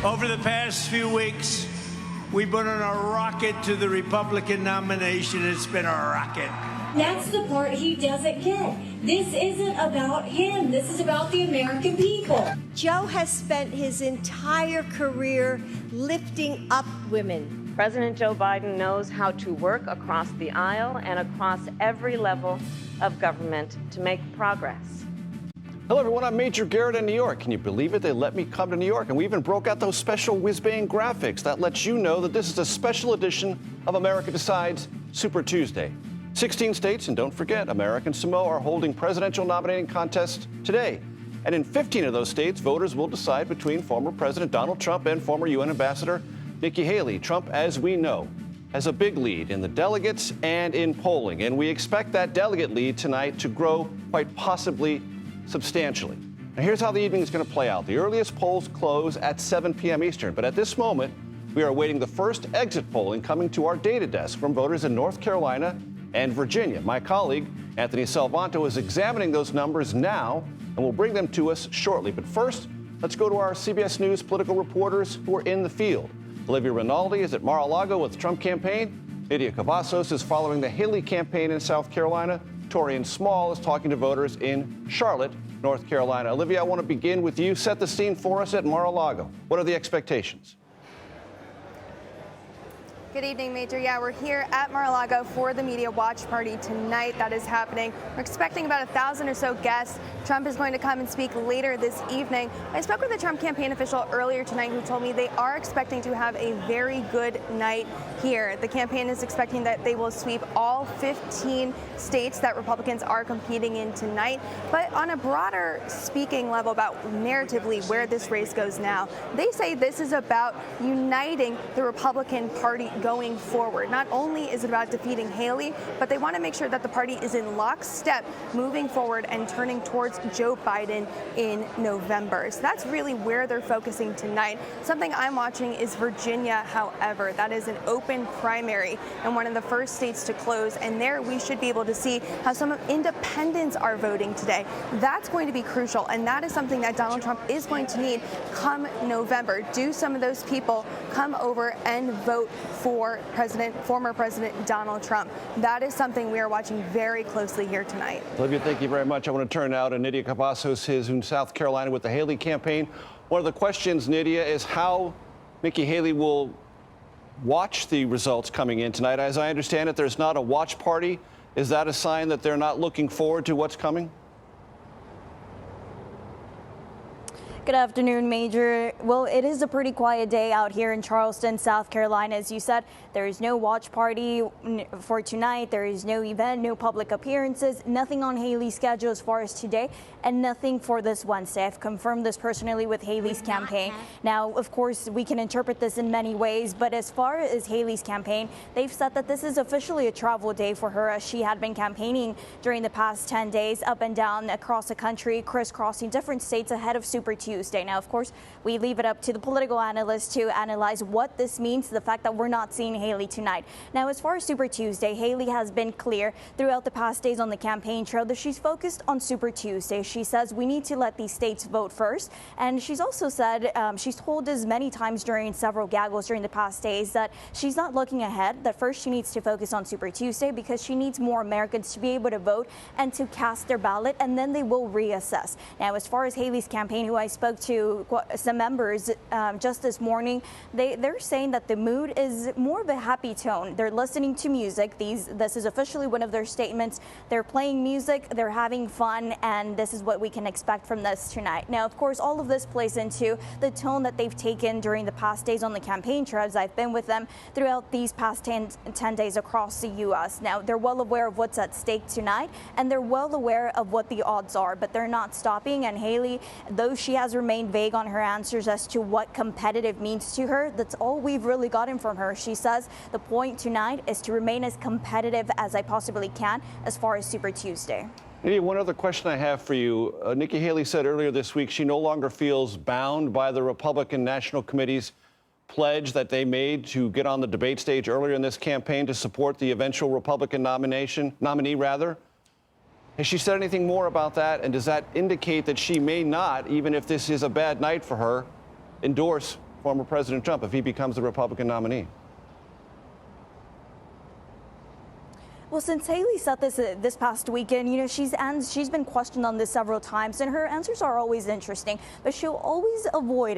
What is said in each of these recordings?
Over the past few weeks, we've been on a rocket to the Republican nomination. It's been a rocket. That's the part he doesn't get. This isn't about him. This is about the American people. Joe has spent his entire career lifting up women. President Joe Biden knows how to work across the aisle and across every level of government to make progress. Hello, everyone. I'm Major Garrett in New York. Can you believe it? They let me come to New York, and we even broke out those special whiz-bang graphics that lets you know that this is a special edition of America Decides Super Tuesday. 16 states, and don't forget, America and Samoa are holding presidential nominating contests today. And in 15 of those states, voters will decide between former President Donald Trump and former UN Ambassador Nikki Haley. Trump, as we know, has a big lead in the delegates and in polling, and we expect that delegate lead tonight to grow quite possibly substantially. Now, here's how the evening is going to play out. The earliest polls close at 7 p.m. Eastern, but at this moment, we are awaiting the first exit polling coming to our data desk from voters in North Carolina and Virginia. My colleague, Anthony Salvanto, is examining those numbers now and will bring them to us shortly. But first, let's go to our CBS News political reporters who are in the field. Olivia Rinaldi is at Mar-a-Lago with the Trump campaign. Nydia Cavazos is following the Haley campaign in South Carolina. Torian Small is talking to voters in Charlotte, North Carolina. Olivia, I want to begin with you. Set the scene for us at Mar-a-Lago. What are the expectations? Good evening, Major. Yeah, we're here at Mar-a-Lago for the media watch party tonight that is happening. We're expecting about 1,000 or so guests. Trump is going to come and speak later this evening. I spoke with a Trump campaign official earlier tonight who told me they are expecting to have a very good night here. The campaign is expecting that they will sweep all 15 states that Republicans are competing in tonight. But on a broader speaking level about narratively where this race goes now, they say this is about uniting the Republican Party going forward. Not only is it about defeating Haley, but they want to make sure that the party is in lockstep moving forward and turning towards Joe Biden in November. So that's really where they're focusing tonight. Something I'm watching is Virginia, however. That is an open primary and one of the first states to close. And there we should be able to see how some independents are voting today. That's going to be crucial. And that is something that Donald Trump is going to need come November. Do some of those people come over and vote for former President Donald Trump? That is something we are watching very closely here tonight. Olivia, thank you very much. I want to turn now to Nydia Cavazos, who's in South Carolina with the Haley campaign. One of the questions, Nydia, is how Nikki Haley will watch the results coming in tonight. As I understand it, there's not a watch party. Is that a sign that they're not looking forward to what's coming? Good afternoon, Major. Well, it is a pretty quiet day out here in Charleston, South Carolina. As you said, there is no watch party for tonight. There is no event, no public appearances, nothing on Haley's schedule as far as today, and nothing for this Wednesday. I've confirmed this personally with Haley's campaign. Now, of course, we can interpret this in many ways, but as far as Haley's campaign, they've said that this is officially a travel day for her, as she had been campaigning during the past 10 days up and down across the country, crisscrossing different states ahead of Super Tuesday. Now, of course, we leave it up to the political analysts to analyze what this means, the fact that we're not seeing Haley tonight. Now, as far as Super Tuesday, Haley has been clear throughout the past days on the campaign trail that she's focused on Super Tuesday. She says we need to let these states vote first. And she's also said, she's told us many times during several gaggles during the past days that she's not looking ahead, that first she needs to focus on Super Tuesday because she needs more Americans to be able to vote and to cast their ballot, and then they will reassess. Now, as far as Haley's campaign, who I spoke to some members just this morning, they're saying that the mood is more of a happy tone. They're listening to music. This is officially one of their statements. They're playing music, they're having fun, and this is what we can expect from this tonight. Now, of course, all of this plays into the tone that they've taken during the past days on the campaign trail. I've been with them throughout these past 10 days across the U.S. Now, they're well aware of what's at stake tonight, and they're well aware of what the odds are, but they're not stopping. And Haley, though she has remained vague on her answers as to what competitive means to her, that's all we've really gotten from her. She says the point tonight is to remain as competitive as I possibly can as far as Super Tuesday. Nydia, one other question I have for you. Nikki Haley said earlier this week she no longer feels bound by the Republican National Committee's pledge that they made to get on the debate stage earlier in this campaign to support the eventual Republican nominee. Has she said anything more about that? And does that indicate that she may not, even if this is a bad night for her, endorse former President Trump if he becomes the Republican nominee? Well, since Haley said this past weekend, you know, she's been questioned on this several times, and her answers are always interesting, but she'll always avoid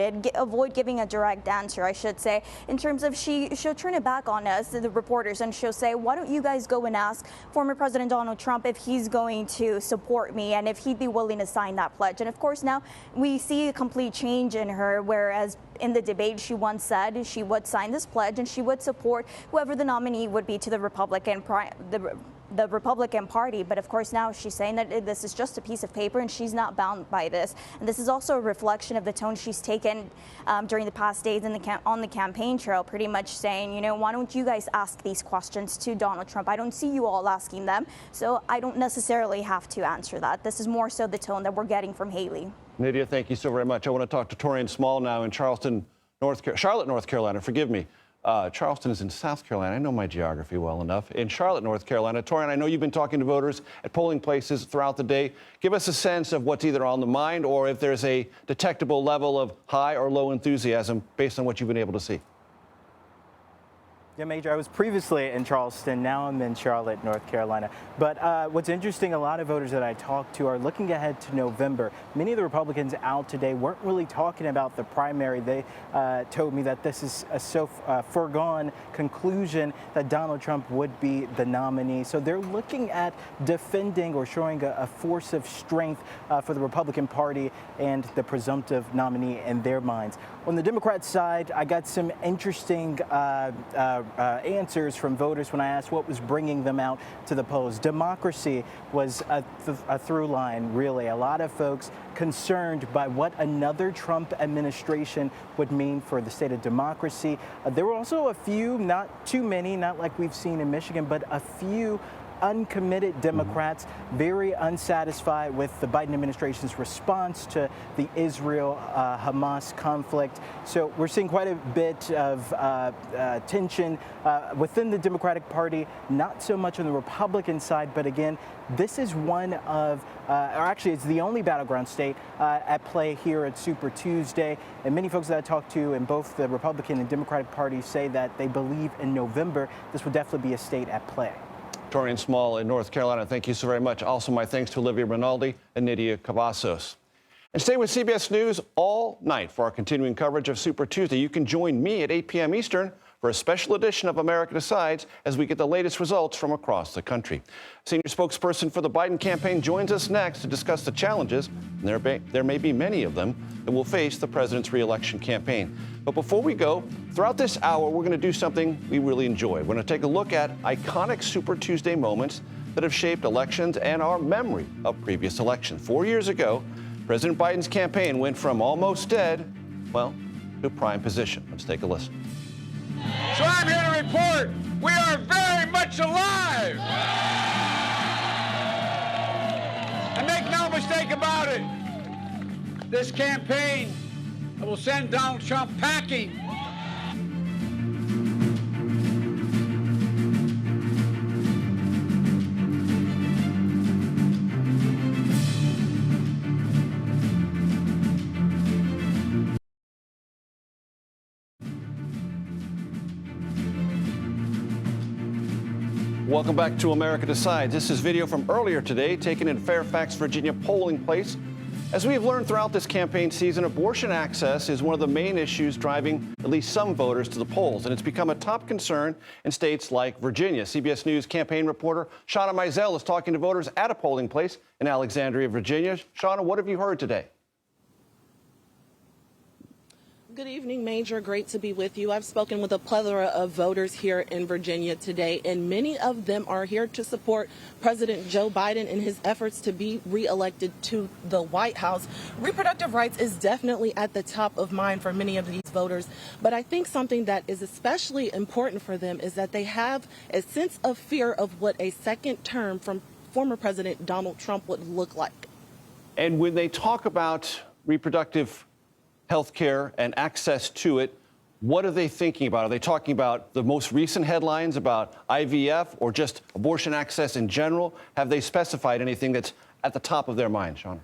giving a direct answer, I should say, in terms of she'll turn it back on us, the reporters, and she'll say, why don't you guys go and ask former President Donald Trump if he's going to support me and if he'd be willing to sign that pledge. And of course, now we see a complete change in her, whereas in the debate, she once said she would sign this pledge and she would support whoever the nominee would be to the Republican Party. But of course, now she's saying that this is just a piece of paper and she's not bound by this. And this is also a reflection of the tone she's taken during the past days on the campaign trail, pretty much saying, you know, why don't you guys ask these questions to Donald Trump? I don't see you all asking them, so I don't necessarily have to answer that. This is more so the tone that we're getting from Haley. Nydia, thank you so very much. I want to talk to Torian Small now in Charlotte, North Carolina. Forgive me. Charleston is in South Carolina. I know my geography well enough. In Charlotte, North Carolina. Torian, I know you've been talking to voters at polling places throughout the day. Give us a sense of what's either on the mind or if there's a detectable level of high or low enthusiasm based on what you've been able to see. Yeah, Major, I was previously in Charleston. Now I'm in Charlotte, North Carolina. But what's interesting, a lot of voters that I talked to are looking ahead to November. Many of the Republicans out today weren't really talking about the primary. They told me that this is a foregone conclusion that Donald Trump would be the nominee. So they're looking at defending or showing a force of strength for the Republican Party and the presumptive nominee in their minds. On the Democrat side, I got some interesting answers from voters when I asked what was bringing them out to the polls. Democracy was a through line, really. A lot of folks concerned by what another Trump administration would mean for the state of democracy. There were also a few, not too many, not like we've seen in Michigan, but a few uncommitted Democrats, very unsatisfied with the Biden administration's response to the Israel-Hamas conflict. So we're seeing quite a bit of tension within the Democratic Party, not so much on the Republican side, but again, this is one of, or actually it's the only battleground state at play here at Super Tuesday. And many folks that I talked to in both the Republican and Democratic parties say that they believe in November, this will definitely be a state at play. Torian Small in North Carolina, thank you so very much. Also, my thanks to Olivia Rinaldi and Nydia Cavazos. And stay with CBS News all night for our continuing coverage of Super Tuesday. You can join me at 8 p.m. Eastern for a special edition of America Decides as we get the latest results from across the country. Senior spokesperson for the Biden campaign joins us next to discuss the challenges, and there may be many of them, that will face the president's re-election campaign. But before we go, throughout this hour, we're going to do something we really enjoy. We're going to take a look at iconic Super Tuesday moments that have shaped elections and our memory of previous elections. 4 years ago, President Biden's campaign went from almost dead, well, to prime position. Let's take a listen. So I'm here to report we are very much alive. And make no mistake about it, this campaign will send Donald Trump packing. Welcome back to America Decides. This is video from earlier today taken in Fairfax, Virginia polling place. As we have learned throughout this campaign season, abortion access is one of the main issues driving at least some voters to the polls, and it's become a top concern in states like Virginia. CBS News campaign reporter Shauna Mizell is talking to voters at a polling place in Alexandria, Virginia. Shauna, what have you heard today? Good evening, Major. Great to be with you. I've spoken with a plethora of voters here in Virginia today, and many of them are here to support President Joe Biden in his efforts to be reelected to the White House. Reproductive rights is definitely at the top of mind for many of these voters, but I think something that is especially important for them is that they have a sense of fear of what a second term from former President Donald Trump would look like. And when they talk about reproductive health care and access to it, what are they thinking about? Are they talking about the most recent headlines about IVF or just abortion access in general? Have they specified anything that's at the top of their mind, Sean?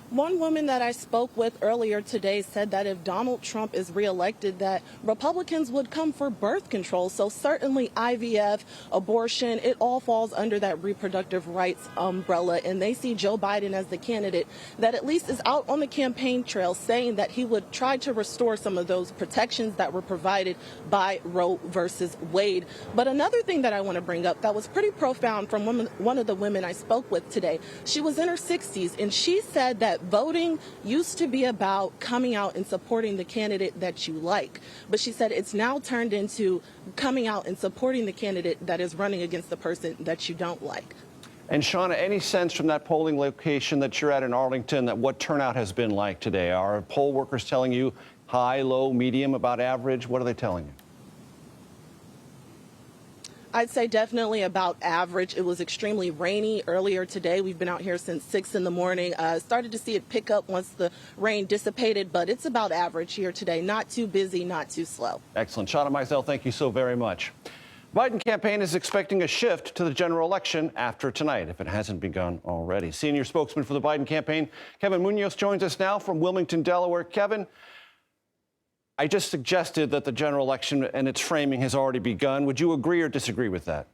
One woman that I spoke with earlier today said that if Donald Trump is reelected, that Republicans would come for birth control. So certainly IVF, abortion, it all falls under that reproductive rights umbrella. And they see Joe Biden as the candidate that at least is out on the campaign trail saying that he would try to restore some of those protections that were provided by Roe versus Wade. But another thing that I want to bring up that was pretty profound from one of the women I spoke with today, she was in her 60s and she said that voting used to be about coming out and supporting the candidate that you like. But she said it's now turned into coming out and supporting the candidate that is running against the person that you don't like. And Shauna, any sense from that polling location that you're at in Arlington that what turnout has been like today? Are poll workers telling you high, low, medium, about average? What are they telling you? I'd say definitely about average. It was extremely rainy earlier today. We've been out here since 6 in the morning. Started to see it pick up once the rain dissipated, but it's about average here today. Not too busy, not too slow. Excellent. Shauna Mizell, thank you so very much. Biden campaign is expecting a shift to the general election after tonight, if it hasn't begun already. Senior spokesman for the Biden campaign, Kevin Munoz, joins us now from Wilmington, Delaware. Kevin, I just suggested that the general election and its framing has already begun. Would you agree or disagree with that?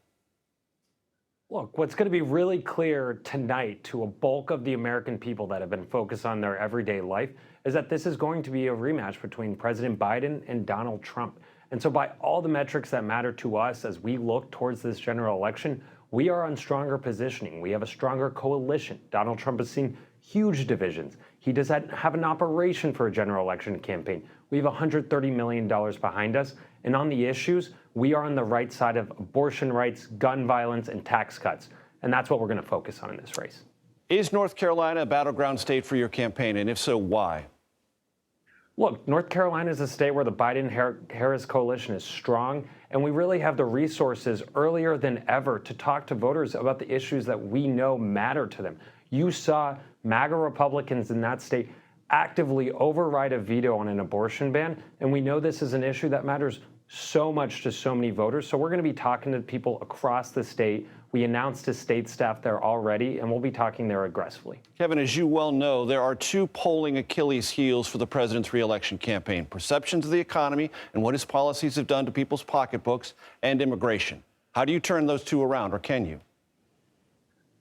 Look, what's going to be really clear tonight to a bulk of the American people that have been focused on their everyday life is that this is going to be a rematch between President Biden and Donald Trump. And so by all the metrics that matter to us as we look towards this general election, we are on stronger positioning. We have a stronger coalition. Donald Trump has seen huge divisions. He does have an operation for a general election campaign. We have $130 million behind us. And on the issues, we are on the right side of abortion rights, gun violence, and tax cuts. And that's what we're going to focus on in this race. Is North Carolina a battleground state for your campaign? And if so, why? Look, North Carolina is a state where the Biden-Harris coalition is strong, and we really have the resources earlier than ever to talk to voters about the issues that we know matter to them. You saw MAGA Republicans in that state actively override a veto on an abortion ban, and we know this is an issue that matters so much to so many voters. So we're going to be talking to people across the state. We announced to state staff there already, and we'll be talking there aggressively. Kevin, as you well know, there are two polling Achilles heels for the president's reelection campaign: perceptions of the economy and what his policies have done to people's pocketbooks, and immigration. How do you turn those two around, or can you?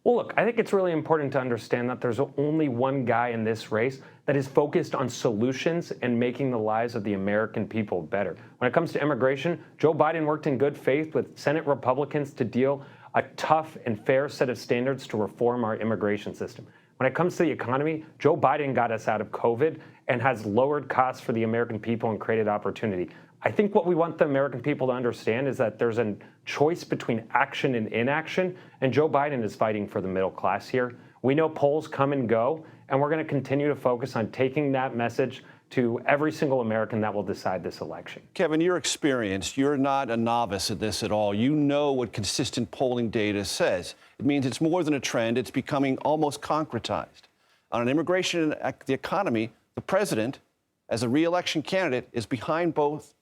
Well, look, I think it's really important to understand that there's only one guy in this race that is focused on solutions and making the lives of the American people better. When it comes to immigration, Joe Biden worked in good faith with Senate Republicans to deal a tough and fair set of standards to reform our immigration system. When it comes to the economy, Joe Biden got us out of COVID and has lowered costs for the American people and created opportunity. I think what we want the American people to understand is that there's a choice between action and inaction, and Joe Biden is fighting for the middle class here. We know polls come and go, and we're going to continue to focus on taking that message to every single American that will decide this election. Kevin, you're experienced. You're not a novice at this at all. You know what consistent polling data says. It means it's more than a trend. It's becoming almost concretized. On an immigration and the economy, the president, as a re-election candidate, is behind both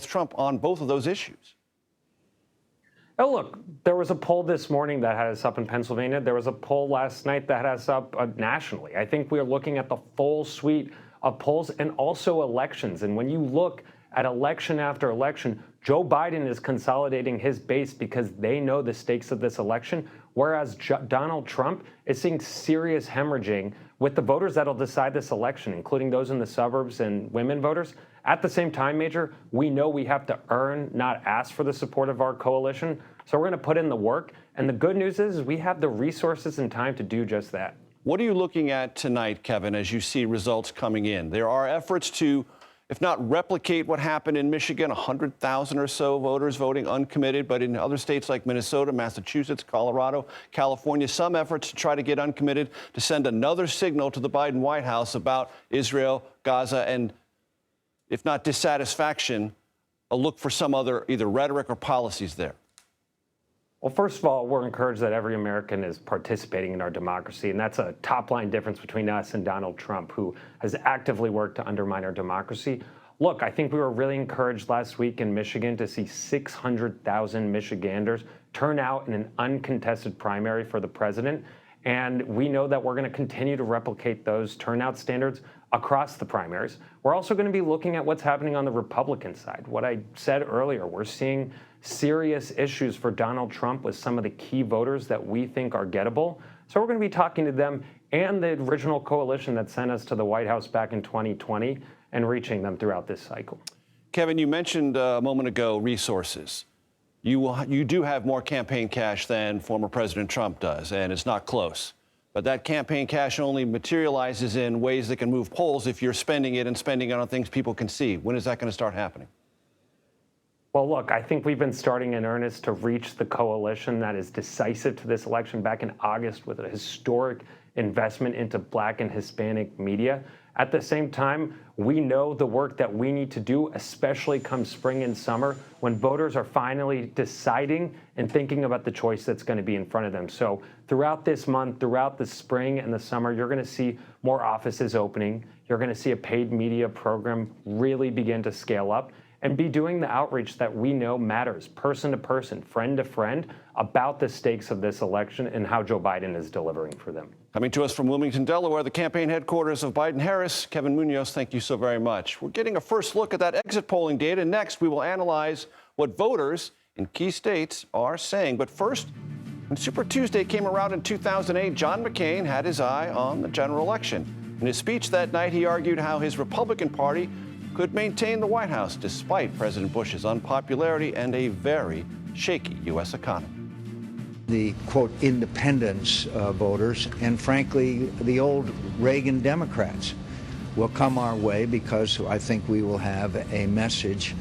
Trump on both of those issues. Oh, look, there was a poll this morning that had us up in Pennsylvania. There was a poll last night that had us up nationally. I think we are looking at the full suite of polls and also elections. And when you look at election after election, Joe Biden is consolidating his base because they know the stakes of this election, whereas Donald Trump is seeing serious hemorrhaging with the voters that'll decide this election, including those in the suburbs and women voters. At the same time, Major, we know we have to earn, not ask for the support of our coalition. So we're going to put in the work. And the good news is we have the resources and time to do just that. What are you looking at tonight, Kevin, as you see results coming in? There are efforts to, if not replicate what happened in Michigan, 100,000 or so voters voting uncommitted, but in other states like Minnesota, Massachusetts, Colorado, California, some efforts to try to get uncommitted to send another signal to the Biden White House about Israel, Gaza, and if not dissatisfaction, a look for some other either rhetoric or policies there. Well, first of all, we're encouraged that every American is participating in our democracy, and that's a top-line difference between us and Donald Trump, who has actively worked to undermine our democracy. Look, I think we were really encouraged last week in Michigan to see 600,000 Michiganders turn out in an uncontested primary for the president. And we know that we're going to continue to replicate those turnout standards across the primaries. We're also going to be looking at what's happening on the Republican side. What I said earlier, we're seeing serious issues for Donald Trump with some of the key voters that we think are gettable. So we're going to be talking to them and the original coalition that sent us to the White House back in 2020 and reaching them throughout this cycle. Kevin, you mentioned a moment ago resources. You do have more campaign cash than former President Trump does, and it's not close. But that campaign cash only materializes in ways that can move polls if you're spending it on things people can see. When is that going to start happening? Well, look, I think we've been starting in earnest to reach the coalition that is decisive to this election back in August with a historic investment into Black and Hispanic media. At the same time, we know the work that we need to do, especially come spring and summer, when voters are finally deciding and thinking about the choice that's going to be in front of them. So throughout this month, throughout the spring and the summer, you're going to see more offices opening. You're going to see a paid media program really begin to scale up and be doing the outreach that we know matters, person to person, friend to friend, about the stakes of this election and how Joe Biden is delivering for them. Coming to us from Wilmington, Delaware, the campaign headquarters of Biden-Harris, Kevin Munoz, thank you so very much. We're getting a first look at that exit polling data. Next, we will analyze what voters in key states are saying. But first, when Super Tuesday came around in 2008, John McCain had his eye on the general election. In his speech that night, he argued how his Republican Party could maintain the White House despite President Bush's unpopularity and a very shaky U.S. economy. The, quote, independence voters and, frankly, the old Reagan Democrats will come our way because I think we will have a message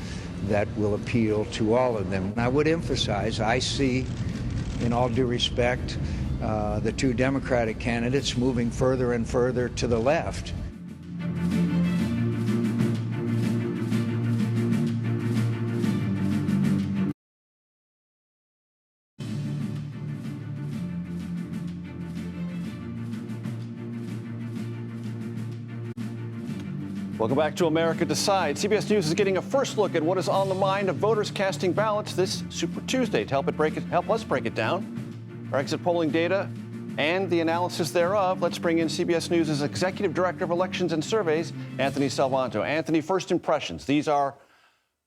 that will appeal to all of them. I would emphasize, I see, in all due respect, the two Democratic candidates moving further and further to the left. Welcome back to America Decides. CBS News is getting a first look at what is on the mind of voters casting ballots this Super Tuesday. To help us break it down, our exit polling data and the analysis thereof, let's bring in CBS News' Executive Director of Elections and Surveys, Anthony Salvanto. Anthony, first impressions. These are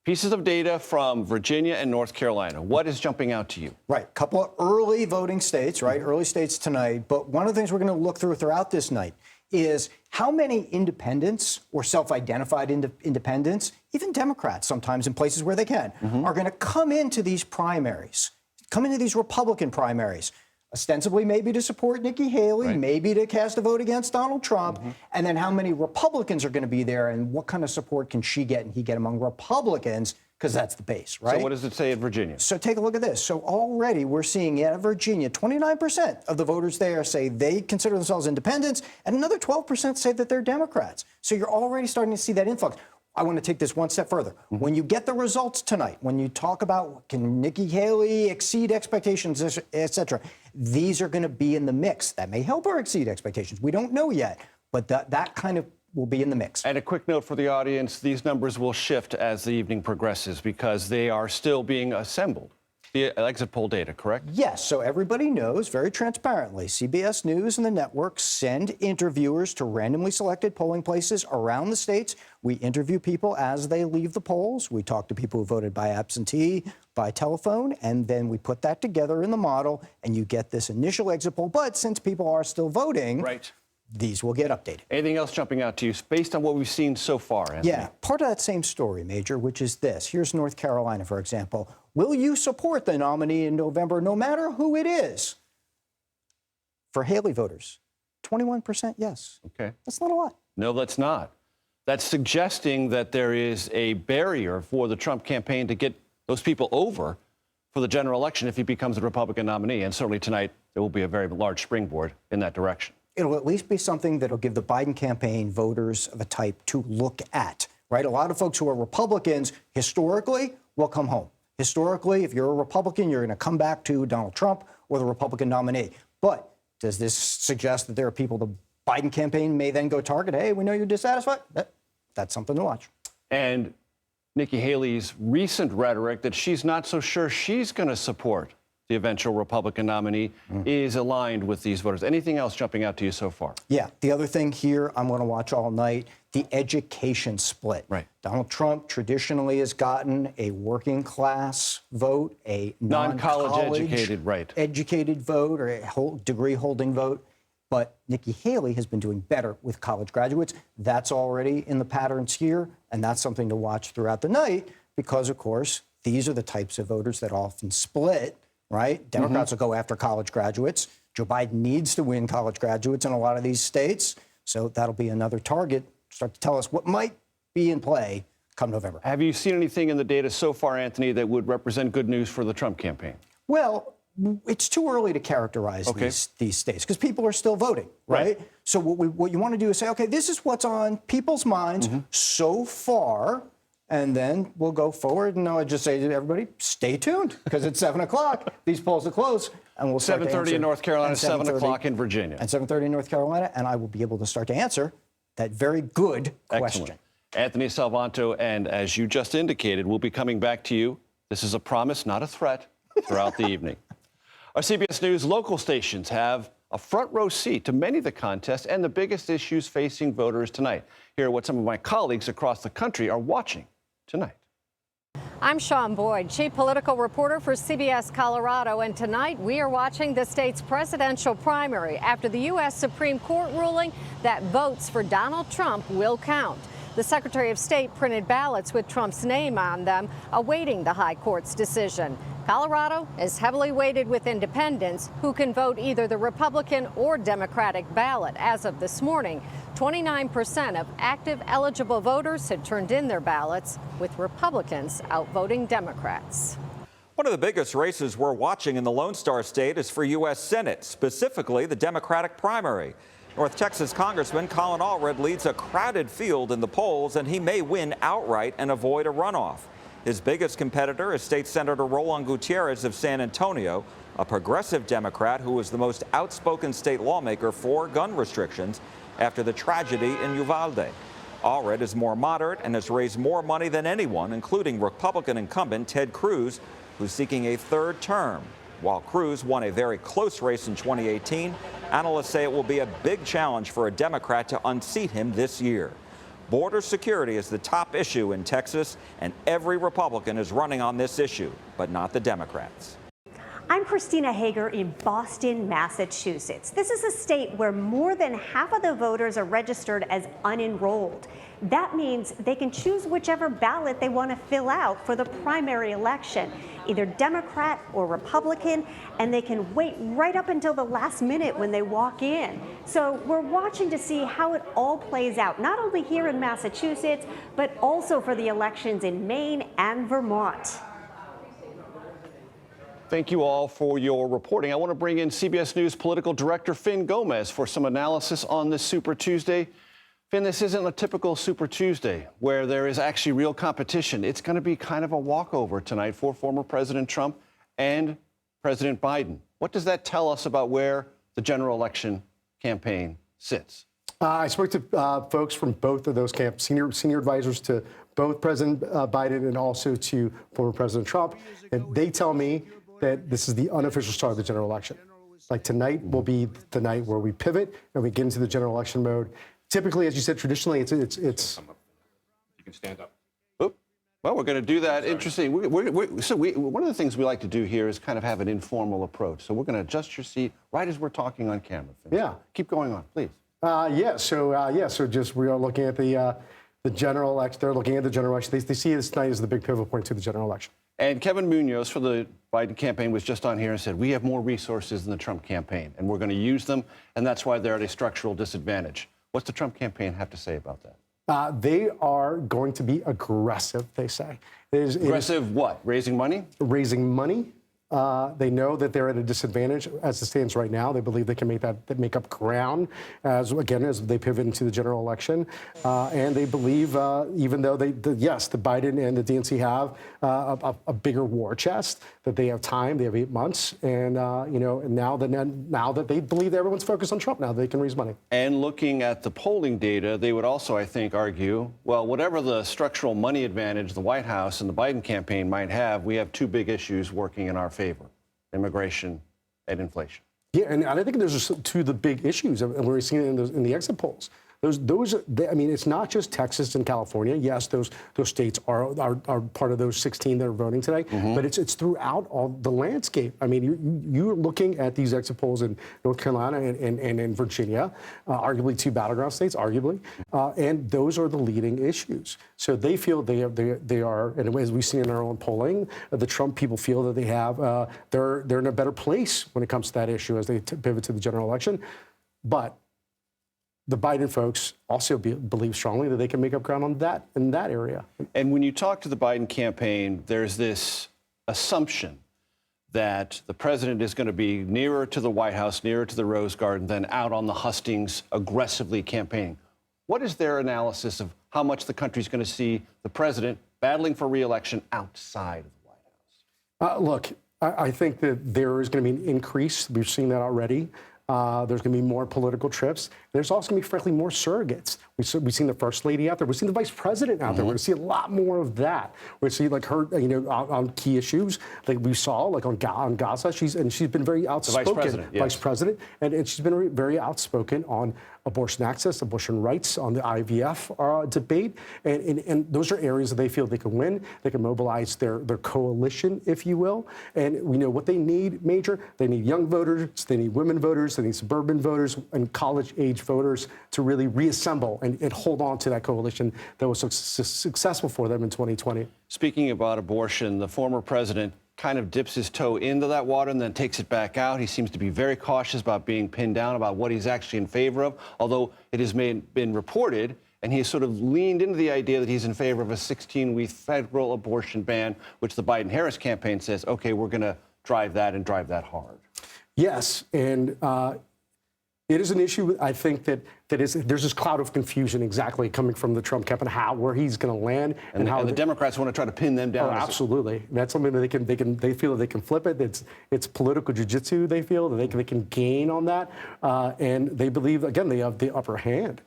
pieces of data from Virginia and North Carolina. What is jumping out to you? Right. A couple of early voting states, right? Early states tonight. But one of the things we're going to look through throughout this night is how many independents or self-identified independents, even Democrats sometimes in places where they can, are going to come into these primaries, come into these Republican primaries, ostensibly maybe to support Nikki Haley, maybe to cast a vote against Donald Trump, and then how many Republicans are going to be there and what kind of support can she get and he get among Republicans, because that's the base, right? So what does it say at Virginia? So take a look at this. So already we're seeing at Virginia, 29% of the voters there say they consider themselves independents, and another 12% say that they're Democrats. So you're already starting to see that influx. I want to take this one step further. When you get the results tonight, when you talk about can Nikki Haley exceed expectations, et cetera, these are going to be in the mix. That may help her exceed expectations. We don't know yet, but that kind of will be in the mix. And a quick note for the audience, these numbers will shift as the evening progresses because they are still being assembled. The exit poll data, correct? Yes, so everybody knows very transparently, CBS News and the network send interviewers to randomly selected polling places around the states. We interview people as they leave the polls. We talk to people who voted by absentee, by telephone, and then we put that together in the model, and you get this initial exit poll. But since people are still voting, these will get updated. Anything else jumping out to you based on what we've seen so far, Anthony? Yeah, part of that same story, Major, which is this. Here's North Carolina, for example. Will you support the nominee in November, no matter who it is? For Haley voters, 21% yes. Okay. That's not a lot. No, that's not. That's suggesting that there is a barrier for the Trump campaign to get those people over for the general election if he becomes the Republican nominee. And certainly tonight, there will be a very large springboard in that direction. It'll at least be something that'll give the Biden campaign voters of a type to look at, right? A lot of folks who are Republicans historically will come home. Historically, if you're a Republican, you're going to come back to Donald Trump or the Republican nominee. But does this suggest that there are people the Biden campaign may then go target? Hey, we know you're dissatisfied. That's something to watch. And Nikki Haley's recent rhetoric that she's not so sure she's going to support the eventual Republican nominee, is aligned with these voters. Anything else jumping out to you so far? Yeah, the other thing here I'm going to watch all night, the education split. Right. Donald Trump traditionally has gotten a working class vote, a non-college educated vote, or a whole degree holding vote. But Nikki Haley has been doing better with college graduates. That's already in the patterns here, and that's something to watch throughout the night because, of course, these are the types of voters that often split, right? Democrats will go after college graduates. Joe Biden needs to win college graduates in a lot of these states, so that'll be another target. Start to tell us what might be in play come November. Have you seen anything in the data so far, Anthony, that would represent good news for the Trump campaign? Well, it's too early to characterize these states because people are still voting, right? So what you want to do is say, okay, this is what's on people's minds so far, and then we'll go forward. And I'll just say to everybody, stay tuned because it's 7 o'clock. These polls are closed, and we'll start 7:30 in North Carolina, 7 o'clock in Virginia. And 7:30 in North Carolina, and I will be able to start to answer that very good question. Excellent. Anthony Salvanto, and as you just indicated, we'll be coming back to you. This is a promise, not a threat, throughout the evening. Our CBS News local stations have a front row seat to many of the contests and the biggest issues facing voters tonight. Here are what some of my colleagues across the country are watching tonight. I'm Sean Boyd, chief political reporter for CBS Colorado, and tonight we are watching the state's presidential primary after the U.S. Supreme Court ruling that votes for Donald Trump will count. The Secretary of State printed ballots with Trump's name on them, awaiting the high court's decision. Colorado is heavily weighted with independents who can vote either the Republican or Democratic ballot. As of this morning, 29% of active eligible voters had turned in their ballots, with Republicans outvoting Democrats. One of the biggest races we're watching in the Lone Star State is for U.S. Senate, specifically the Democratic primary. North Texas Congressman Colin Allred leads a crowded field in the polls, and he may win outright and avoid a runoff. His biggest competitor is State Senator Roland Gutierrez of San Antonio, a progressive Democrat who was the most outspoken state lawmaker for gun restrictions after the tragedy in Uvalde. Allred is more moderate and has raised more money than anyone, including Republican incumbent Ted Cruz, who's seeking a third term. While Cruz won a very close race in 2018, analysts say it will be a big challenge for a Democrat to unseat him this year. Border security is the top issue in Texas, and every Republican is running on this issue, but not the Democrats. I'm Christina Hager in Boston, Massachusetts. This is a state where more than half of the voters are registered as unenrolled. That means they can choose whichever ballot they want to fill out for the primary election, either Democrat or Republican, and they can wait right up until the last minute when they walk in. So we're watching to see how it all plays out, not only here in Massachusetts, but also for the elections in Maine and Vermont. Thank you all for your reporting. I want to bring in CBS News political director Finn Gomez for some analysis on this Super Tuesday. Finn, this isn't a typical Super Tuesday where there is actually real competition. It's going to be kind of a walkover tonight for former President Trump and President Biden. What does that tell us about where the general election campaign sits? I spoke to folks from both of those camps, senior advisors to both President Biden and also to former President Trump, and they tell me that this is the unofficial start of the general election. Like tonight will be the night where we pivot and we get into the general election mode. Typically, as you said, traditionally, it's. You can stand up. Oop. Well, we're going to do that. Interesting. One of the things we like to do here is kind of have an informal approach. So we're going to adjust your seat right as we're talking on camera. Finn. Yeah. Keep going on, please. So just we are looking at the general election. They're looking at the general election. They see this night as the big pivot point to the general election. And Kevin Munoz for the Biden campaign was just on here and said, we have more resources than the Trump campaign, and we're going to use them, and that's why they're at a structural disadvantage. What's the Trump campaign have to say about that? They are going to be aggressive, they say. Aggressive what? Raising money? Raising money. They know that they're at a disadvantage as it stands right now. They believe they can make up ground as they pivot into the general election. And they believe, even though the Biden and the DNC have a bigger war chest, that they have time. They have 8 months, and and now that they believe that everyone's focused on Trump, now they can raise money. And looking at the polling data, they would also, I think, argue, well, whatever the structural money advantage the White House and the Biden campaign might have, we have two big issues working in our favor. immigration, and inflation. Yeah, and I think there's just two of the big issues, and we're seeing it in the exit polls. I mean, it's not just Texas and California. Yes, those states are part of those 16 that are voting today, but it's throughout all the landscape. I mean, you're looking at these exit polls in North Carolina and in Virginia, arguably two battleground states, and those are the leading issues. So they feel they are, and as we've seen in our own polling, the Trump people feel that they have, they're in a better place when it comes to that issue as they pivot to the general election, but the Biden folks also believe strongly that they can make up ground on that in that area. And when you talk to the Biden campaign, there's this assumption that the president is going to be nearer to the White House, nearer to the Rose Garden than out on the hustings aggressively campaigning. What is their analysis of how much the country's going to see the president battling for re-election outside of the White House? Look, I think that there is going to be an increase. We've seen that already. There's going to be more political trips. There's also going to be, frankly, more surrogates. We've seen the first lady out there. We've seen the vice president out there. We're going to see a lot more of that. We're going to see like her, on key issues, like we saw, like on Gaza. She's been very outspoken. The vice president, yes. Vice president, and she's been very outspoken on abortion access, abortion rights, on the IVF debate, and those are areas that they feel they can win. They can mobilize their coalition, if you will. And we know what they need, Major. They need young voters. They need women voters. They need suburban voters and college-age voters to really reassemble and hold on to that coalition that was so successful for them in 2020. Speaking about abortion, the former president kind of dips his toe into that water and then takes it back out. He seems to be very cautious about being pinned down about what he's actually in favor of, although it has been reported, and he has sort of leaned into the idea that he's in favor of a 16-week federal abortion ban, which the Biden-Harris campaign says, okay, we're going to drive that and drive that hard. Yes, and it is an issue. I think there's this cloud of confusion exactly coming from the Trump campaign, where he's going to land, and how the Democrats want to try to pin them down. Oh, absolutely. That's something that they feel that they can flip it. It's political jiu-jitsu. They feel that they can gain on that, and they believe again they have the upper hand.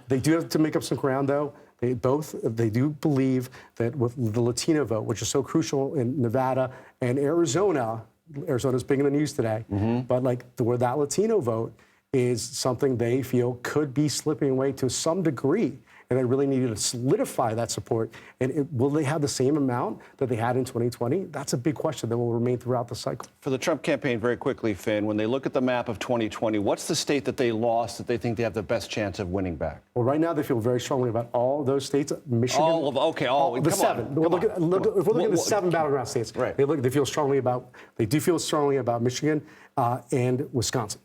They do have to make up some ground, though. They do believe that with the Latino vote, which is so crucial in Nevada and Arizona. Arizona's big in the news today, but where that Latino vote is something they feel could be slipping away to some degree, and they really needed to solidify that support. And will they have the same amount that they had in 2020? That's a big question that will remain throughout the cycle. For the Trump campaign, very quickly, Finn, when they look at the map of 2020, what's the state that they lost that they think they have the best chance of winning back? Well, right now they feel very strongly about all those states. Michigan, the seven. If we're looking at the seven battleground states, right? They do feel strongly about Michigan and Wisconsin.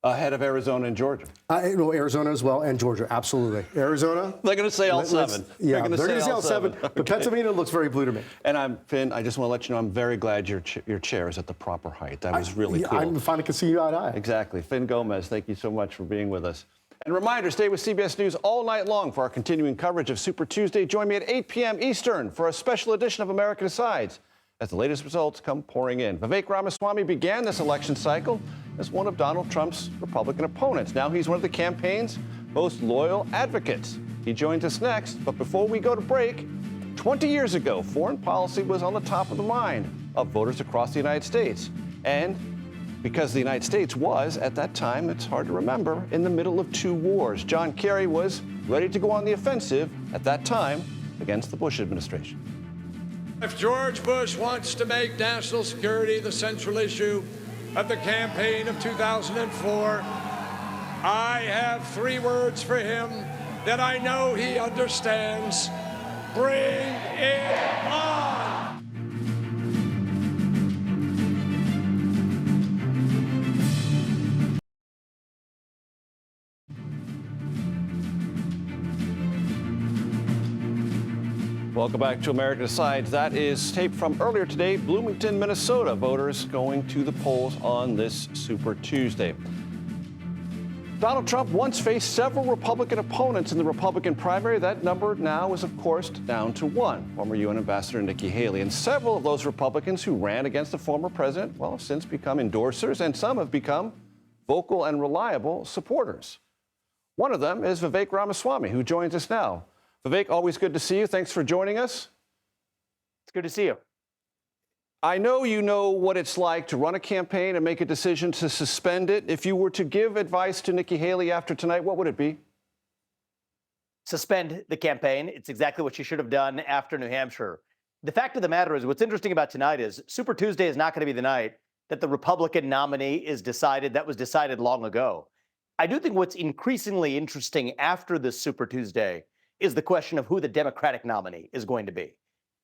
Ahead of Arizona and Georgia. Arizona as well, and Georgia, absolutely. Arizona. They're going to say all seven. Yeah, they're going to say all seven. But Pennsylvania looks very blue to me. And Finn, I just want to let you know, I'm very glad your chair is at the proper height. That was really cool. I finally can see you eye to eye. Exactly. Finn Gomez, thank you so much for being with us. And reminder, stay with CBS News all night long for our continuing coverage of Super Tuesday. Join me at 8 p.m. Eastern for a special edition of America Decides as the latest results come pouring in. Vivek Ramaswamy began this election cycle as one of Donald Trump's Republican opponents. Now he's one of the campaign's most loyal advocates. He joins us next, but before we go to break, 20 years ago, foreign policy was on the top of the mind of voters across the United States. And because the United States was, at that time, it's hard to remember, in the middle of two wars. John Kerry was ready to go on the offensive at that time against the Bush administration. If George Bush wants to make national security the central issue of the campaign of 2004, I have three words for him that I know he understands. Bring it on! Welcome back to America Decides. That is tape from earlier today, Bloomington, Minnesota. Voters going to the polls on this Super Tuesday. Donald Trump once faced several Republican opponents in the Republican primary. That number now is, of course, down to one, former UN Ambassador Nikki Haley. And several of those Republicans who ran against the former president, well, have since become endorsers, and some have become vocal and reliable supporters. One of them is Vivek Ramaswamy, who joins us now. Vivek, always good to see you. Thanks for joining us. It's good to see you. I know you know what it's like to run a campaign and make a decision to suspend it. If you were to give advice to Nikki Haley after tonight, what would it be? Suspend the campaign. It's exactly what she should have done after New Hampshire. The fact of the matter is, what's interesting about tonight is Super Tuesday is not going to be the night that the Republican nominee is decided. That was decided long ago. I do think what's increasingly interesting after this Super Tuesday is the question of who the Democratic nominee is going to be.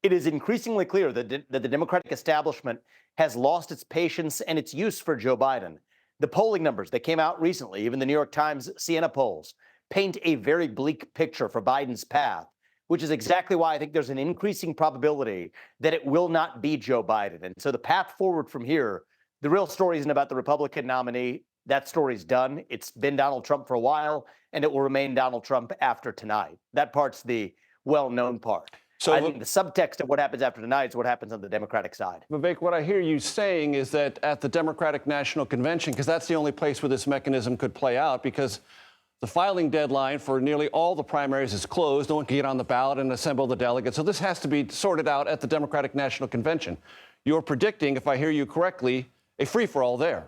It is increasingly clear that the Democratic establishment has lost its patience and its use for Joe Biden. The polling numbers that came out recently, even the New York Times Siena polls, paint a very bleak picture for Biden's path, which is exactly why I think there's an increasing probability that it will not be Joe Biden. And so the path forward from here, the real story isn't about the Republican nominee. That story's done. It's been Donald Trump for a while, and it will remain Donald Trump after tonight. That part's the well-known part. So I think the subtext of what happens after tonight is what happens on the Democratic side. Vivek, what I hear you saying is that at the Democratic National Convention, because that's the only place where this mechanism could play out, because the filing deadline for nearly all the primaries is closed. No one can get on the ballot and assemble the delegates. So this has to be sorted out at the Democratic National Convention. You're predicting, if I hear you correctly, a free-for-all there.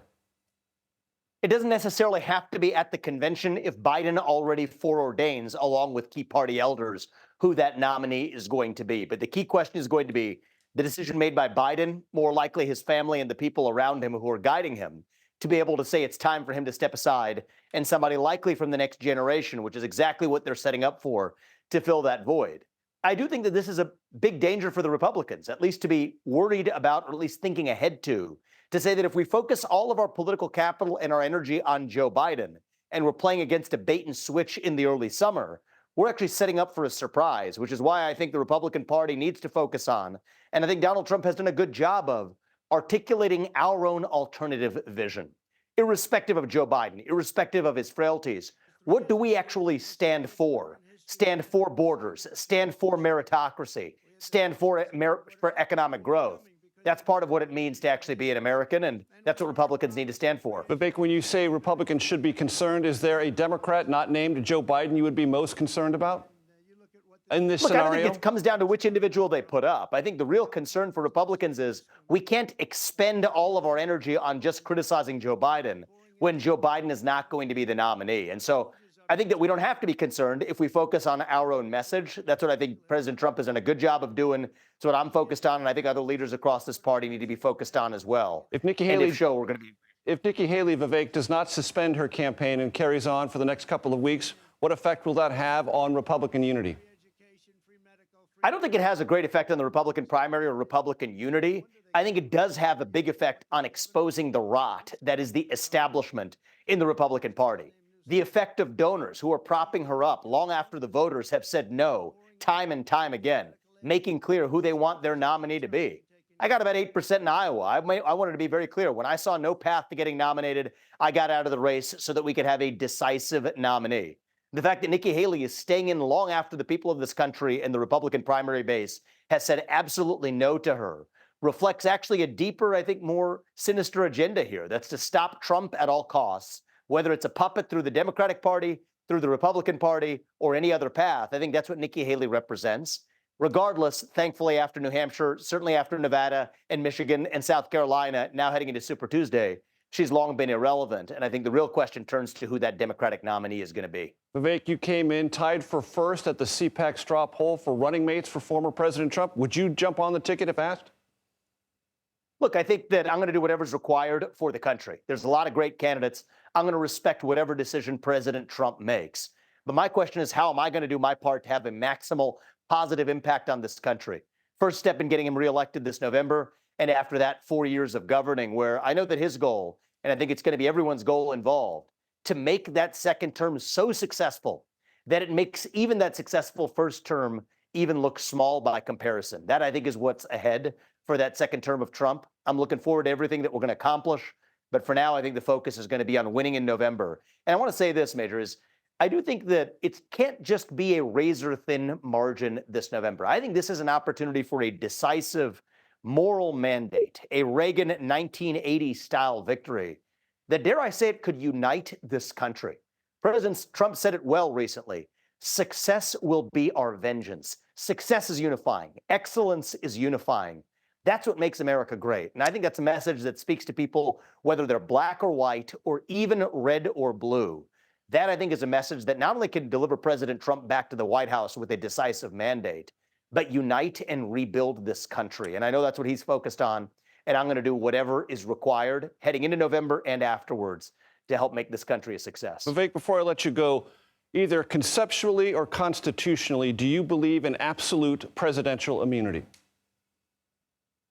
It doesn't necessarily have to be at the convention if Biden already foreordains, along with key party elders, who that nominee is going to be. But the key question is going to be the decision made by Biden, more likely his family and the people around him who are guiding him, to be able to say it's time for him to step aside, and somebody likely from the next generation, which is exactly what they're setting up for, to fill that void. I do think that this is a big danger for the Republicans, at least to be worried about, or at least thinking ahead to say that if we focus all of our political capital and our energy on Joe Biden, and we're playing against a bait and switch in the early summer, we're actually setting up for a surprise, which is why I think the Republican Party needs to focus on, and I think Donald Trump has done a good job of articulating our own alternative vision. Irrespective of Joe Biden, irrespective of his frailties, what do we actually stand for? Stand for borders, stand for meritocracy, stand for economic growth. That's part of what it means to actually be an American, and that's what Republicans need to stand for. Vivek, when you say Republicans should be concerned, is there a Democrat not named Joe Biden you would be most concerned about in this scenario? I don't think it comes down to which individual they put up. I think the real concern for Republicans is we can't expend all of our energy on just criticizing Joe Biden when Joe Biden is not going to be the nominee. And so I think that we don't have to be concerned if we focus on our own message. That's what I think President Trump has done a good job of doing. It's what I'm focused on, and I think other leaders across this party need to be focused on as well. If Nikki Haley, Vivek, does not suspend her campaign and carries on for the next couple of weeks, what effect will that have on Republican unity? I don't think it has a great effect on the Republican primary or Republican unity. I think it does have a big effect on exposing the rot that is the establishment in the Republican Party. The effect of donors who are propping her up long after the voters have said no, time and time again, making clear who they want their nominee to be. I got about 8% in Iowa. I wanted to be very clear. When I saw no path to getting nominated, I got out of the race so that we could have a decisive nominee. The fact that Nikki Haley is staying in long after the people of this country and the Republican primary base has said absolutely no to her reflects actually a deeper, I think, more sinister agenda here. That's to stop Trump at all costs, whether it's a puppet through the Democratic Party, through the Republican Party, or any other path. I think that's what Nikki Haley represents. Regardless, thankfully, after New Hampshire, certainly after Nevada and Michigan and South Carolina, now heading into Super Tuesday, she's long been irrelevant. And I think the real question turns to who that Democratic nominee is going to be. Vivek, you came in tied for first at the CPAC straw poll for running mates for former President Trump. Would you jump on the ticket if asked? Look, I think that I'm going to do whatever's required for the country. There's a lot of great candidates. I'm going to respect whatever decision President Trump makes. But my question is, how am I going to do my part to have a maximal positive impact on this country? First step in getting him reelected this November, and after that, 4 years of governing, where I know that his goal, and I think it's going to be everyone's goal involved, to make that second term so successful that it makes even that successful first term even look small by comparison. That, I think, is what's ahead for that second term of Trump. I'm looking forward to everything that we're going to accomplish. But for now, I think the focus is going to be on winning in November. And I want to say this, Major, is I do think that it can't just be a razor-thin margin this November. I think this is an opportunity for a decisive moral mandate, a Reagan 1980-style victory that, dare I say it, could unite this country. President Trump said it well recently. Success will be our vengeance. Success is unifying. Excellence is unifying. That's what makes America great. And I think that's a message that speaks to people, whether they're black or white or even red or blue. That, I think, is a message that not only can deliver President Trump back to the White House with a decisive mandate, but unite and rebuild this country. And I know that's what he's focused on. And I'm going to do whatever is required heading into November and afterwards to help make this country a success. Vivek, before I let you go, either conceptually or constitutionally, do you believe in absolute presidential immunity?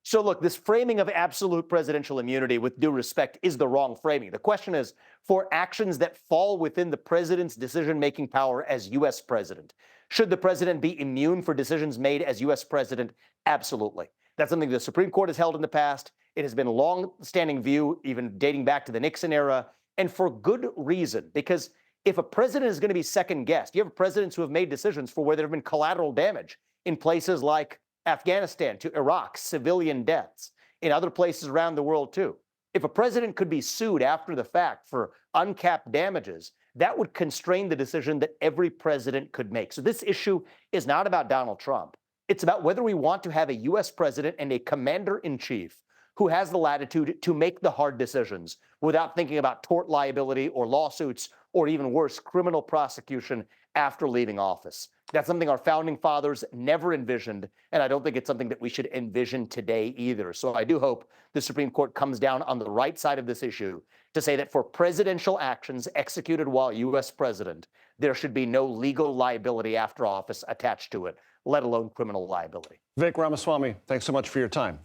So look, this framing of absolute presidential immunity, with due respect, is the wrong framing. The question is, for actions that fall within the president's decision-making power as U.S. president, should the president be immune for decisions made as U.S. president? Absolutely. That's something the Supreme Court has held in the past. It has been a long-standing view, even dating back to the Nixon era, and for good reason, because if a president is going to be second-guessed, you have presidents who have made decisions for where there have been collateral damage in places like Afghanistan to Iraq, civilian deaths, in other places around the world too. If a president could be sued after the fact for uncapped damages, that would constrain the decision that every president could make. So this issue is not about Donald Trump. It's about whether we want to have a U.S. president and a commander-in-chief who has the latitude to make the hard decisions without thinking about tort liability or lawsuits or even worse, criminal prosecution after leaving office. That's something our founding fathers never envisioned, and I don't think it's something that we should envision today either. So I do hope the Supreme Court comes down on the right side of this issue to say that for presidential actions executed while U.S. president, there should be no legal liability after office attached to it, let alone criminal liability. Vivek Ramaswamy, thanks so much for your time.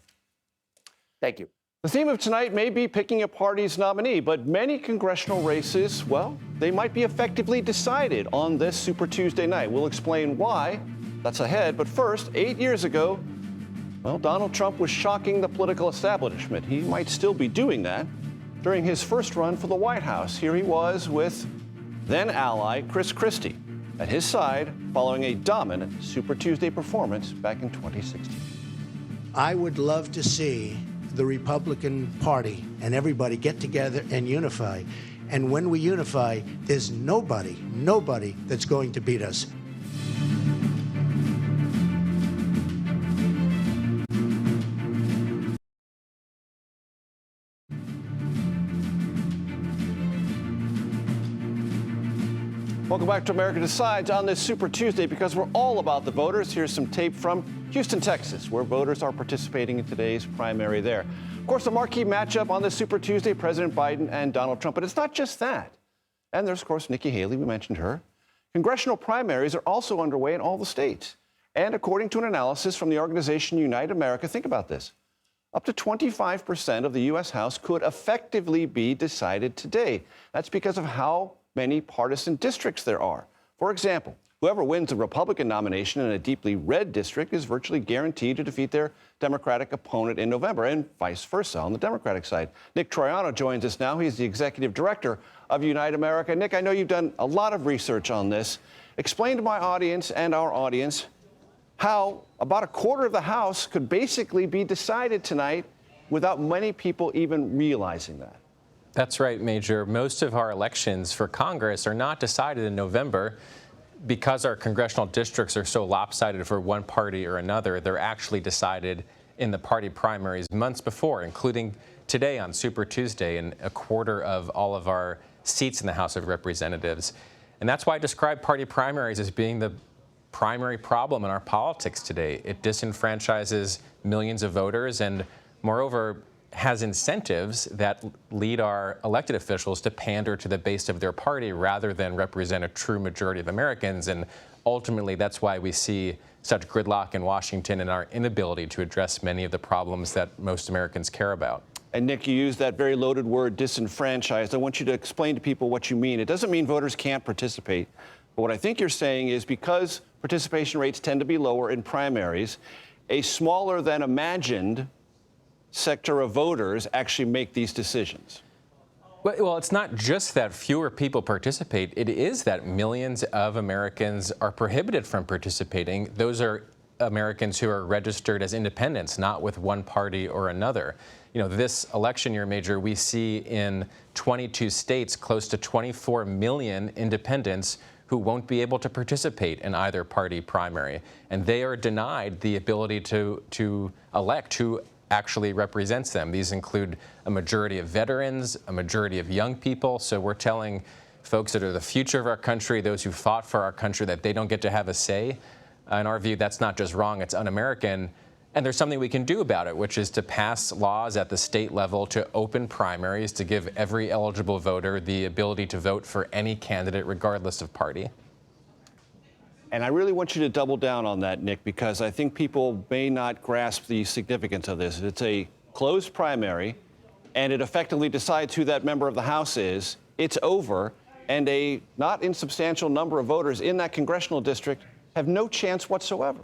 Thank you. The theme of tonight may be picking a party's nominee, but many congressional races, well, they might be effectively decided on this Super Tuesday night. We'll explain why. That's ahead. But first, 8 years ago, well, Donald Trump was shocking the political establishment. He might still be doing that during his first run for the White House. Here he was with then ally Chris Christie at his side following a dominant Super Tuesday performance back in 2016. I would love to see the Republican Party and everybody get together and unify. And when we unify, there's nobody that's going to beat us. Welcome back to America Decides on this Super Tuesday, because we're all about the voters. Here's some tape from Houston, Texas, where voters are participating in today's primary there. Of course, the marquee matchup on this Super Tuesday, President Biden and Donald Trump. But it's not just that. And there's, of course, Nikki Haley. We mentioned her. Congressional primaries are also underway in all the states. And according to an analysis from the organization Unite America, think about this. Up to 25% of the U.S. House could effectively be decided today. That's because of how many partisan districts there are. For example, whoever wins the Republican nomination in a deeply red district is virtually guaranteed to defeat their Democratic opponent in November, and vice versa on the Democratic side. Nick Troiano joins us now. He's the executive director of Unite America. Nick, I know you've done a lot of research on this. Explain to my audience and our audience how about a quarter of the House could basically be decided tonight without many people even realizing that. That's right, Major. Most of our elections for Congress are not decided in November. Because our congressional districts are so lopsided for one party or another, they're actually decided in the party primaries months before, including today on Super Tuesday, and a quarter of all of our seats in the House of Representatives. And that's why I describe party primaries as being the primary problem in our politics today. It disenfranchises millions of voters and, moreover, has incentives that lead our elected officials to pander to the base of their party rather than represent a true majority of Americans. And ultimately, that's why we see such gridlock in Washington and our inability to address many of the problems that most Americans care about. And Nick, you used that very loaded word, disenfranchised. I want you to explain to people what you mean. It doesn't mean voters can't participate. But what I think you're saying is because participation rates tend to be lower in primaries, a smaller than imagined sector of voters actually make these decisions. Well, it's not just that fewer people participate. It is that millions of Americans are prohibited from participating. Those are Americans who are registered as independents, not with one party or another. You know, this election year, Major, we see in 22 states close to 24 million independents who won't be able to participate in either party primary. And they are denied the ability to elect who actually represents them. These include a majority of veterans, a majority of young people. So we're telling folks that are the future of our country, those who fought for our country, that they don't get to have a say. In our view, that's not just wrong, it's un-American. And there's something we can do about it, which is to pass laws at the state level to open primaries, to give every eligible voter the ability to vote for any candidate, regardless of party. And I really want you to double down on that, Nick, because I think people may not grasp the significance of this. It's a closed primary, and it effectively decides who that member of the House is. It's over, and a not insubstantial number of voters in that congressional district have no chance whatsoever.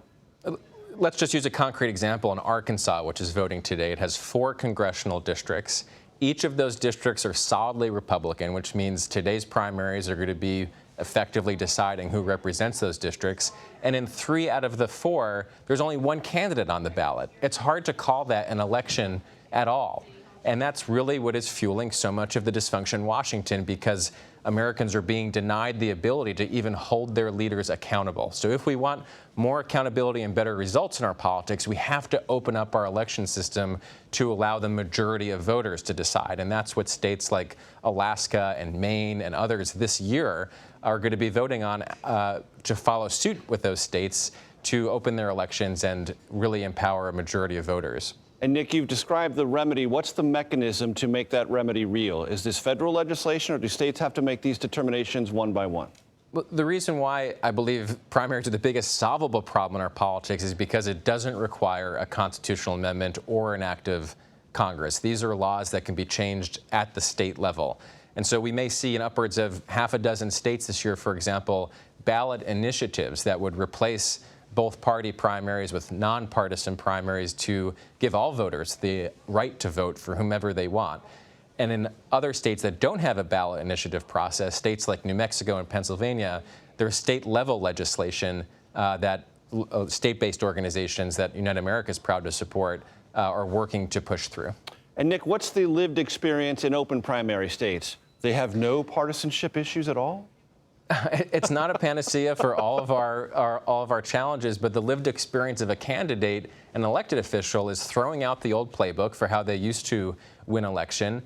Let's just use a concrete example in Arkansas, which is voting today. It has 4 congressional districts. Each of those districts are solidly Republican, which means today's primaries are going to be effectively deciding who represents those districts. And in 3 out of the 4, there's only 1 candidate on the ballot. It's hard to call that an election at all. And that's really what is fueling so much of the dysfunction in Washington, because Americans are being denied the ability to even hold their leaders accountable. So if we want more accountability and better results in our politics, we have to open up our election system to allow the majority of voters to decide. And that's what states like Alaska and Maine and others this year are going to be voting on to follow suit with those states to open their elections and really empower a majority of voters. And Nick, you've described the remedy. What's the mechanism to make that remedy real? Is this federal legislation, or do states have to make these determinations one by one? Well, the reason why I believe primaries are the biggest solvable problem in our politics is because it doesn't require a constitutional amendment or an act of Congress. These are laws that can be changed at the state level. And so we may see in upwards of half a dozen states this year, for example, ballot initiatives that would replace both party primaries with nonpartisan primaries to give all voters the right to vote for whomever they want. And in other states that don't have a ballot initiative process, states like New Mexico and Pennsylvania, there's state-level legislation that state-based organizations that United America is proud to support are working to push through. And Nick, what's the lived experience in open primary states? They have no partisanship issues at all? It's not a panacea for all of our challenges, but the lived experience of a candidate, an elected official, is throwing out the old playbook for how they used to win election,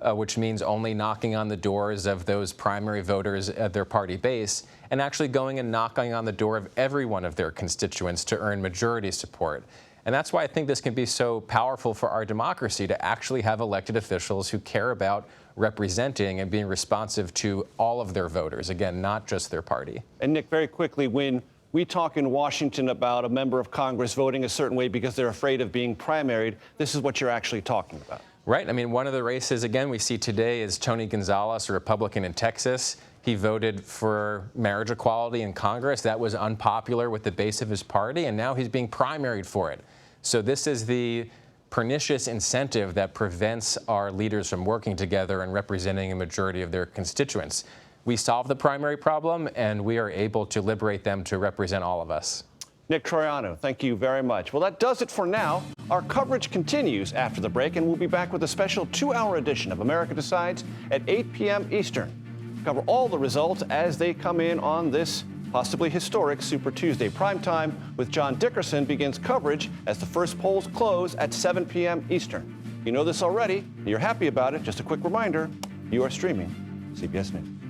which means only knocking on the doors of those primary voters at their party base, and actually going and knocking on the door of every one of their constituents to earn majority support. And that's why I think this can be so powerful for our democracy, to actually have elected officials who care about representing and being responsive to all of their voters, again, not just their party. And Nick, very quickly, when we talk in Washington about a member of Congress voting a certain way because they're afraid of being primaried, this is what you're actually talking about. Right. I mean, one of the races, again, we see today is Tony Gonzalez, a Republican in Texas. He voted for marriage equality in Congress. That was unpopular with the base of his party, and now he's being primaried for it. So this is the pernicious incentive that prevents our leaders from working together and representing a majority of their constituents. We solve the primary problem, and we are able to liberate them to represent all of us. Nick Troiano, thank you very much. Well, that does it for now. Our coverage continues after the break, and we'll be back with a special 2-hour edition of America Decides at 8 p.m. Eastern. Cover all the results as they come in on this possibly historic Super Tuesday. Primetime with John Dickerson begins coverage as the first polls close at 7 p.m. Eastern. You know this already, and you're happy about it. Just a quick reminder, you are streaming CBS News.